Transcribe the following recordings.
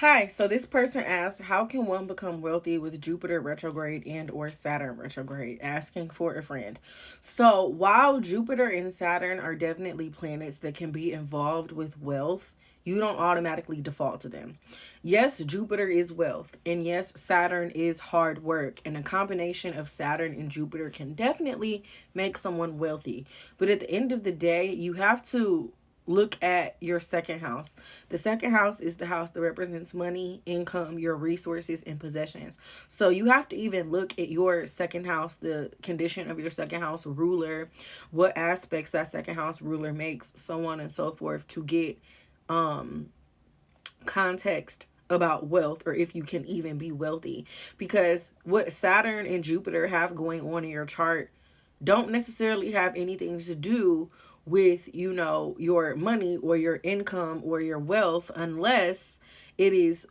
Hi, so this person asked, how can one become wealthy with Jupiter retrograde and or Saturn retrograde? Asking for a friend. So while Jupiter and Saturn are definitely planets that can be involved with wealth, you don't automatically default to them. Yes, Jupiter is wealth, and yes, Saturn is hard work, and a combination of Saturn and Jupiter can definitely make someone wealthy. But at the end of the day, you have to look at your second house. The second house is the house that represents money, income, your resources, and possessions. So you have to even look at your second house, the condition of your second house ruler, what aspects that second house ruler makes, so on and so forth, to get um context about wealth, or if you can even be wealthy. Because what Saturn and Jupiter have going on in your chart don't necessarily have anything to do with, your money or your income or your wealth, unless it is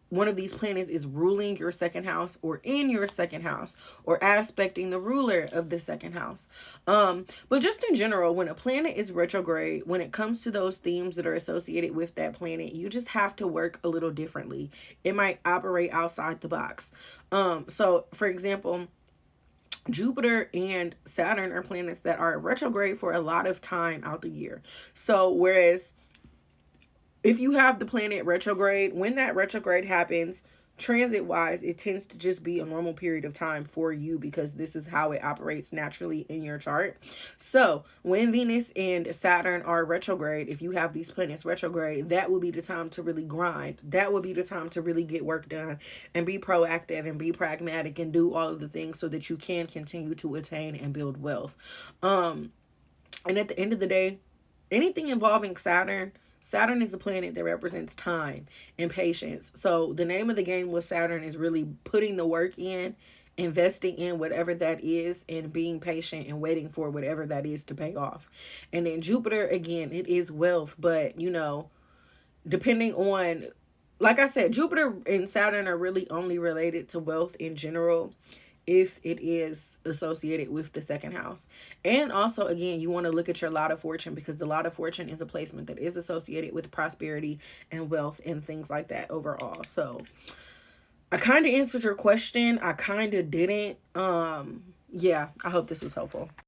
one of these planets is ruling your second house or in your second house or aspecting the ruler of the second house. But just in general, when a planet is retrograde, when it comes to those themes that are associated with that planet, you just have to work a little differently. It might operate outside the box. So for example, Jupiter and Saturn are planets that are retrograde for a lot of time out the year. So whereas if you have the planet retrograde, when that retrograde happens, transit wise, it tends to just be a normal period of time for you because this is how it operates naturally in your chart. So when Venus and Saturn are retrograde, if you have these planets retrograde, that will be the time to really grind. That will be the time to really get work done and be proactive and be pragmatic and do all of the things so that you can continue to attain and build wealth. And at the end of the day, anything involving Saturn is a planet that represents time and patience. So the name of the game with Saturn is really putting the work in, investing in whatever that is, and being patient and waiting for whatever that is to pay off. And then Jupiter, again, it is wealth, but depending on, like I said, Jupiter and Saturn are really only related to wealth in general if it is associated with the second house. And also, again, you want to look at your lot of fortune, because the lot of fortune is a placement that is associated with prosperity and wealth and things like that overall. So I kind of answered your question. I kind of didn't. Yeah, I hope this was helpful.